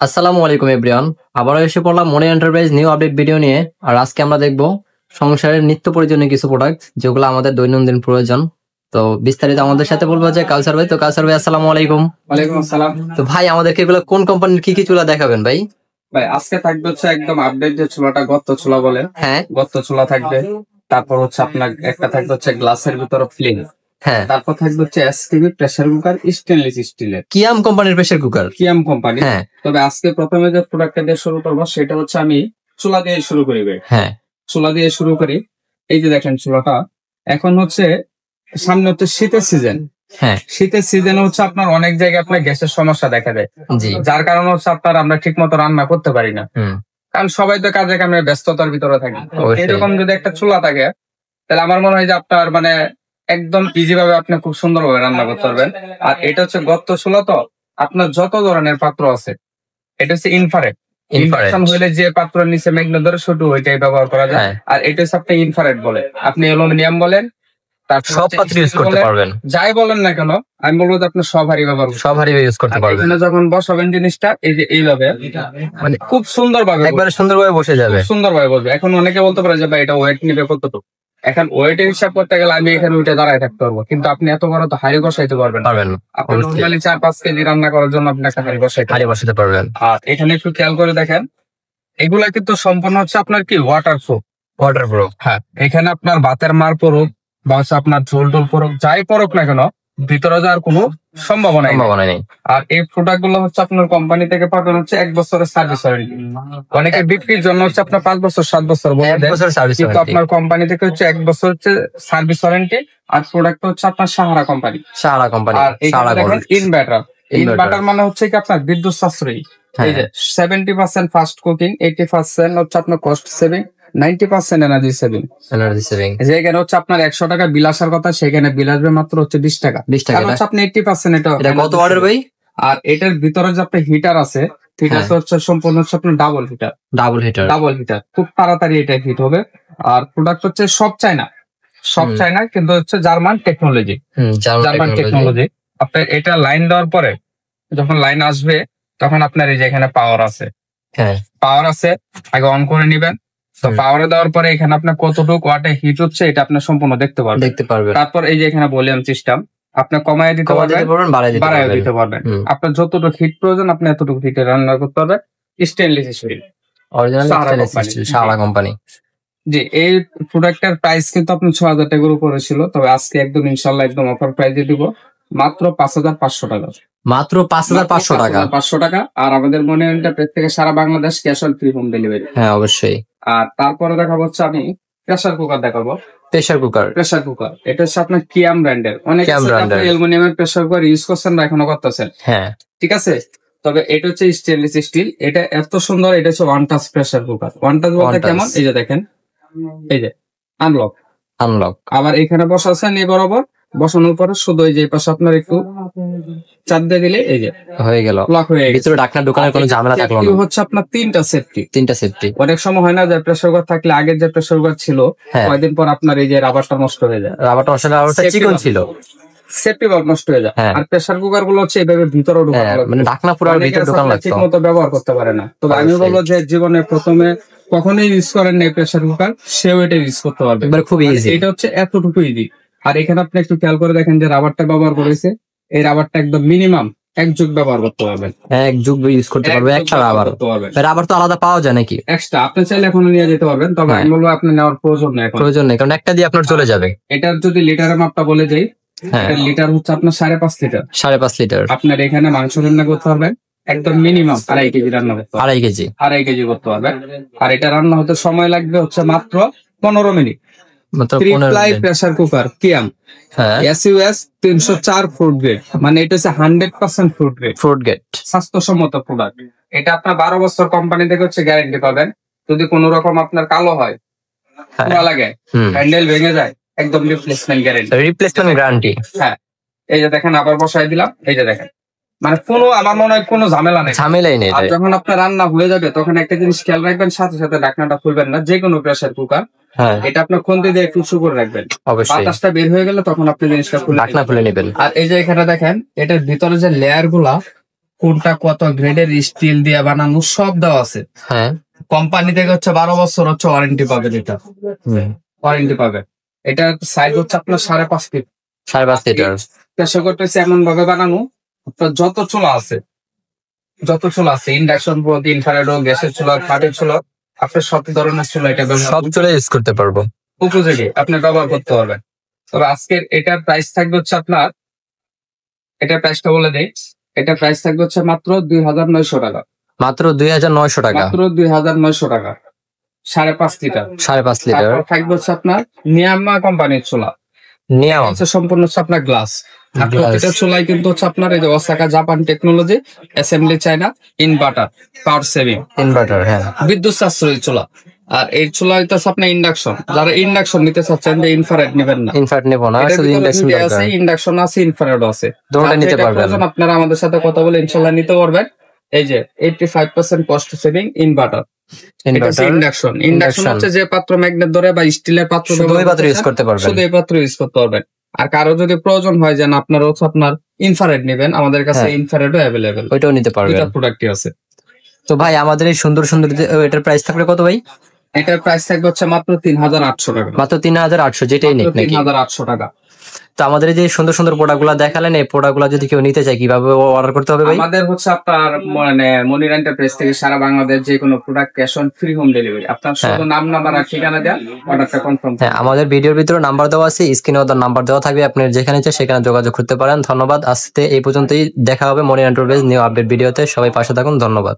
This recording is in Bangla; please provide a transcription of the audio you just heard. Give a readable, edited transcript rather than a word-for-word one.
আসসালামু আলাইকুম এভরিওয়ান। আবারও এসে পড়লাম মনি এন্টারপ্রাইজ নিউ আপডেট ভিডিও নিয়ে। আর আজকে আমরা দেখব সংসারের নিত্য প্রয়োজনীয় কিছু প্রোডাক্ট যেগুলো আমাদের দৈনন্দিন প্রয়োজন। তো বিস্তারিত আমাদের সাথে বলবো যে কালসার ভাই। তো কালসার ভাই আসসালামু আলাইকুম। ওয়ালাইকুম আসসালাম। তো ভাই আমাদেরকে এগুলো কোন কোম্পানির কি কি চুলা দেখাবেন ভাই? ভাই আজকে থাকবে হচ্ছে একদম আপডেট যে চুলাটা গত্ত চুলা বলে, হ্যাঁ গত্ত চুলা থাকবে। তারপর হচ্ছে আপনার একটা থাকবে হচ্ছে গ্লাসের ভিতরে ফ্লেম। হ্যাঁ, তারপর থাকবে হচ্ছে এসটিভি প্রেসার কুকার স্টেনলেস স্টিলের, কিয়াম কোম্পানির প্রেসার কুকার। কিয়াম কোম্পানি। হ্যাঁ তবে আজকে প্রথমে যে প্রোডাক্টটা দিয়ে শুরু করবো সেটা হচ্ছে আমি চুলা দিয়ে শুরু করি ভাই। হ্যাঁ চুলা দিয়ে শুরু করি। এই যে দেখেন চুলাটা, এখন হচ্ছে সামনে হচ্ছে শীতের সিজন। হ্যাঁ শীতের সিজনে হচ্ছে আপনার অনেক জায়গায় আপনার গ্যাসের সমস্যা দেখা দেয়, জি। যার কারণে হচ্ছে আপনার আমরা ঠিক মতো রান্না করতে পারি না, কারণ সবাই তো কাজে কামে ব্যস্ততার ভিতরে থাকে। তো অবশ্যই। এরকম যদি একটা চুলা থাকে তাহলে আমার মনে হয় যে আপনার মানে একদম ইজি ভাবে আপনি খুব সুন্দরভাবে রান্না করতে পারবেন। আর এটা হচ্ছে গর্ত চুলা, তো আপনার যত ধরনের পাত্র আছে এটা হচ্ছে ইনফ্রারেড। ইনফ্রাকশন হইলে যে পাত্রের নিচে মেঘনা ধরে ছোট ওইটাই ব্যবহার করা যায়। আর এটা হচ্ছে আপনি ইনফ্রারেড বলে, আপনি অ্যালুমিনিয়াম বলেন, সব পাত্র ইউজ করতে পারবেন, যাই বলেন না কেন। আমি বলবো যে আপনি সব হাড়ি ব্যবহার করবেন, সব হাড়ি ইউজ করতে পারবেন। এখানে যখন বসাবেন জিনিসটা এই যে এইভাবে মানে খুব সুন্দরভাবে একবারে সুন্দরভাবে বসে যাবে, সুন্দরভাবে বসবে। এখন অনেকে বলতে পারে যে ভাই এটা ওয়েট নিবে কতটুকু। এখন ওয়েটের হিসাব করতে গেলে আমি এখানে উঠে দাঁড়ায় থাকতে পারবো, কিন্তু আপনি এত বড় তো হাড়ি বসাইতে পারবেন না। আপনি নর্মালি 4-5 কেজি রান্না করার জন্য আপনি একটা হাড়ি বসাইতে পারবেন। আর এখানে একটু খেয়াল করে দেখেন, এগুলা কিন্তু সম্পূর্ণ হচ্ছে আপনার কি ওয়াটার প্রুফ। হ্যাঁ, এখানে আপনার ভাতের মার পড়ুক বা হচ্ছে আপনার ঝোল টোল পড়ুক, যাই পড়ুক না কেন ভিতরে যাওয়ার কোনো সম্ভাবনা নেই। আর এই প্রোডাক্ট গুলো হচ্ছে আপনার কোম্পানি থেকে পাবেন হচ্ছে 1 বছরের সার্ভিস ওয়ারেন্টি। অনেকে বিক্রির জন্য হচ্ছে আপনার 5 বছর 7 বছর বলে দেন, কিন্তু আপনার কোম্পানি থেকে হচ্ছে 1 বছর হচ্ছে সার্ভিস ওয়ারেন্টি। আর প্রোডাক্ট হচ্ছে আপনার সাহারা কোম্পানি। আর এখানে দেখেন ইনভার্টার মানে হচ্ছে কি আপনার বিদ্যুৎ সাশ্রয়ী। এই যে 70% ফাস্ট কুকিং, 80% হচ্ছে আপনার কস্ট সেভিং, 90% এনার্জি সেভিং। যেখানে হচ্ছে আপনার 100 টাকা বিল আসার কথা সেখানে বিল আসবে মাত্র হচ্ছে 20 টাকা। হচ্ছে আপনি 80% এটা কত ওয়াটের ভাই? আর এটার ভিতরে যে আপনার হিটার আছে, হিটারটা হচ্ছে সম্পূর্ণ হচ্ছে আপনার ডাবল হিটার। খুব তাড়াতাড়ি এটা হিট হবে। আর প্রোডাক্ট হচ্ছে সব চায়না কিন্তু হচ্ছে জার্মান টেকনোলজি। আপনার এটা লাইন দেওয়ার পরে যখন লাইন আসবে তখন আপনার এই যে এখানে পাওয়ার আছে, আগে অন করে নিবেন। তো পাওয়ারে দেওয়ার পরে এখানে আপনার কতটুকু ওয়াটে হিট হচ্ছে এটা আপনার সম্পূর্ণ দেখতে পারবেন। তারপর এই যে এখানে ভলিউম সিস্টেম, আপনি কমায় দিতে পারবেন, বাড়ায় দিতে পারবেন। আপনার যতটুকু হিট প্রয়োজন আপনি এতটুকু হিটে রান্না করতে পারবেন। Stainless steel, Sahara company. জি, এই প্রোডাক্টের প্রাইস কিন্তু আপনার 6,000 টাকার উপরে ছিল, তবে আজকে একদম ইনশাল্লাহ একদম অফার প্রাইসে দিব মাত্র 5,500 টাকা। মাত্র 5,500 টাকা। আর আমাদের মনে এন্টারপ্রাইজ থেকে সারা Bangladesh cash on free home delivery. হ্যাঁ অবশ্যই। আর তারপরে দেখাবো হচ্ছে আমি প্রেসার কুকার দেখাবো। প্রেসার কুকার এটা হচ্ছে আপনার কিয়াম ব্র্যান্ডের। অনেক অ্যালুমিনিয়ামের প্রেসার কুকার ইউজ করছেন বা এখনো করতেছেন, হ্যাঁ ঠিক আছে। তবে এটা হচ্ছে স্টেনলেস স্টিল, এটা এত সুন্দর। এটা হচ্ছে one touch pressure cooker. One touch বলতে কেমন, এই যে দেখেন, এই যে আনলক। আবার এখানে বসাচ্ছেন এই বরাবর, বসানোর পরে শুধু এই যে পাশে আপনার একটু চাপ দিয়ে দিলে এই যে হয়ে গেল, লক হয়ে গেছে। ভিতরে ঢাকনা ঢোকানোর কোনো ঝামেলা থাকলো না। হচ্ছে আপনার তিনটা সেফটি। অনেক সময় হয় না যে প্রেসার কুকার থাকলে আগের যে প্রেসার কুকার ছিল কয়েকদিন পর আপনার এই যে রাবারটা নষ্ট হয়ে যায়, রাবারটা চিকন ছিল, সেফটি ভালভ নষ্ট হয়ে যায়। আর প্রেসার কুকার গুলো হচ্ছে এইভাবে ভিতরে মানে ঢাকনা পুরো ভিতরে ঢোকানো লাগতো, ঠিক মতো ব্যবহার করতে পারে না। তবে আমি বলবো যে জীবনে প্রথমে কখনোই ইউজ করেন না প্রেসার কুকার, সেও এটা ইউজ করতে পারবে, খুব ইজি। এটা হচ্ছে এতটুকু ইজি। আর এখানে আপনি একটু খেয়াল করে দেখেন যে রাবারটা ব্যবহার করেছে, এই রাবারটা একদম মিনিমাম 1 যুগ ব্যবহার করতে পারবেন। 1 যুগ ইউজ করতে পারবে, একটা রাবার তো আলাদা পাওয়া যায় নাকি? এক্সট্রা আপনি চাইলে এখনো নিয়ে যেতে পারবেন, তবে আমি বলবো আপনি নেওয়ার প্রয়োজন নেই, কারণ একটা দিয়ে আপনার চলে যাবে। এটার যদি লিটারের মাপটা বলে যাই, লিটার হচ্ছে আপনার 5.5 লিটার। আপনার এখানে মাংস রান্না করতে পারবেন একদম মিনিমাম 2.5 কেজি রান্না করতে পারবেন, 2.5 কেজি করতে পারবেন। আর এটা রান্না হতে সময় লাগবে হচ্ছে মাত্র 15 মিনিট। ট্রিপ্লাই প্রেসার কুকার কিয়াম এসইউএস 304 ফুড গ্রেড, মানে এটা হচ্ছে 100% ফুড গ্রেড স্বাস্থ্যসম্মত প্রোডাক্ট। এটা আপনার 12 বছর কোম্পানি থেকে হচ্ছে গ্যারান্টি পাবেন। যদি কোনো রকম আপনার কালো হয়, পোড়া লাগে, হ্যান্ডেল ভেঙে যায়, একদম রিপ্লেসমেন্ট গ্যারান্টি। হ্যাঁ, এই যে দেখেন আবার বসাই দিলাম, এই যে দেখেন, মানে কোনো আমার মনে হয় কোনো ঝামেলাই নেই। আর যখন আপনার রান্না হয়ে যাবে তখন একটা জিনিস খেয়াল রাখবেন, সাথে সাথে ঢাকনাটা খুলবেন না। যে কোনো প্রেসার কুকার এটা আপনার খুন্তি দিয়ে একটু উঁচু করে রাখবেন, বাতাসটা বের হয়ে গেলে তখন আপনি জিনিসটা ঢাকনা খুলে নেবেন। আর এই যে এখানে দেখেন, এটার ভিতরে যে লেয়ার গুলা কোনটা কত গ্রেডের স্টিল দিয়ে বানানো সব দেওয়া আছে। হ্যাঁ, কোম্পানি থেকে হচ্ছে 12 বছর হচ্ছে ওয়ারেন্টি পাবেন। এটা ওয়ারেন্টি পাবেন। এটার সাইজ হচ্ছে আপনার 5.5 ফিট। 5.5 লিটার। প্রেসার কুকারটা হচ্ছে এমন ভাবে বানানো, আপনার যত চুলা আছে ইন্ডাকশন পদ্ধতি, ইনফ্রারেড, গ্যাসের চুলা, কাঠের চুলা, আপনার সব ধরনের চুলা এটা সব চুলা ইউজ করতে পারবো, উপযোগী আপনি ব্যবহার করতে পারবেন। তবে আজকের এটার প্রাইস থাকবে হচ্ছে আপনার, এটার প্রাইসটা বলে দেই, এটার প্রাইস থাকবে হচ্ছে মাত্র 2900 টাকা। মাত্র 2900 টাকা। মাত্র 2900 টাকা। 5.5 লিটার। 5.5 লিটার। থাকবে হচ্ছে আপনার নিয়ামা কোম্পানির চুলা। নিয়ামা হচ্ছে সম্পূর্ণ হচ্ছে আপনার গ্লাস। এটা চুলাই কিন্তু হচ্ছে আপনার এই যে Osaka Japan technology, assembly China, inverter, power saving inverter. হ্যাঁ, বিদ্যুৎ সাশ্রয়ী চুলা। আর এই চুলা হচ্ছে আপনার ইন্ডাকশন। যারা ইন্ডাকশন নিতে চাচ্ছেন যে ইনফ্রারেড নেবেন না, ইনফ্রারেড নেব না, শুধু ইন্ডাকশন আছে, ইন্ডাকশন আছে, ইনফ্রারেড আছে, দুটোটা নিতে পারবেন। আপনারা আমাদের সাথে কথা বলে ইনশাআল্লাহ নিতে পারবেন। এই যে 85% কস্ট সেভিং ইনভার্টার। ইন্ডাকশন হচ্ছে যে পাত্র ম্যাগনেট ধরে বা স্টিলের পাত্র ইউজ করতে পারবেন, শুধু এই পাত্র ইউজ করতে পারবেন। আর কারো যদি প্রয়োজন হয় যে না আপনার হচ্ছে আপনার ইনফ্রারেড নেবেন, আমাদের কাছে ইনফ্রারেডও অ্যাভেলেবেল, ওইটাও নিতে পারবেন। দুটো প্রোডাক্টই আছে। তো ভাই আমাদের এই সুন্দর সুন্দর এটার প্রাইস থাকবে কত ভাই? এটার প্রাইস থাকবে হচ্ছে মাত্র 3800 টাকা। মাত্র 3800, যেটাই নেই নাকি 3800 টাকা। তো আমাদের যে সুন্দর সুন্দর প্রোডাক্ট গুলা দেখালেন, এই প্রোডাক্ট গুলা যদি কেউ নিতে চায় কিভাবে অর্ডার করতে হবে ভাই? আমাদের হচ্ছে আপনার মানে মনির এন্টারপ্রাইজ থেকে সারা বাংলাদেশ যে কোনো product cash on free home delivery. আপনার শুধু নাম, নাম্বার আর ঠিকানা দেন, অর্ডারটা কনফার্ম। হ্যাঁ, আমাদের ভিডিওর ভিতরে নাম্বার দেওয়া আছে, স্ক্রিনে ওদের নাম্বার দেওয়া থাকবে, আপনি যেখানে চান সেখানে যোগাযোগ করতে পারেন। ধন্যবাদ। আজকে এই পর্যন্তই, দেখা হবে মনির এন্টারপ্রাইজ নিউ আপডেট ভিডিওতে। সবাই পাশে থাকুন, ধন্যবাদ।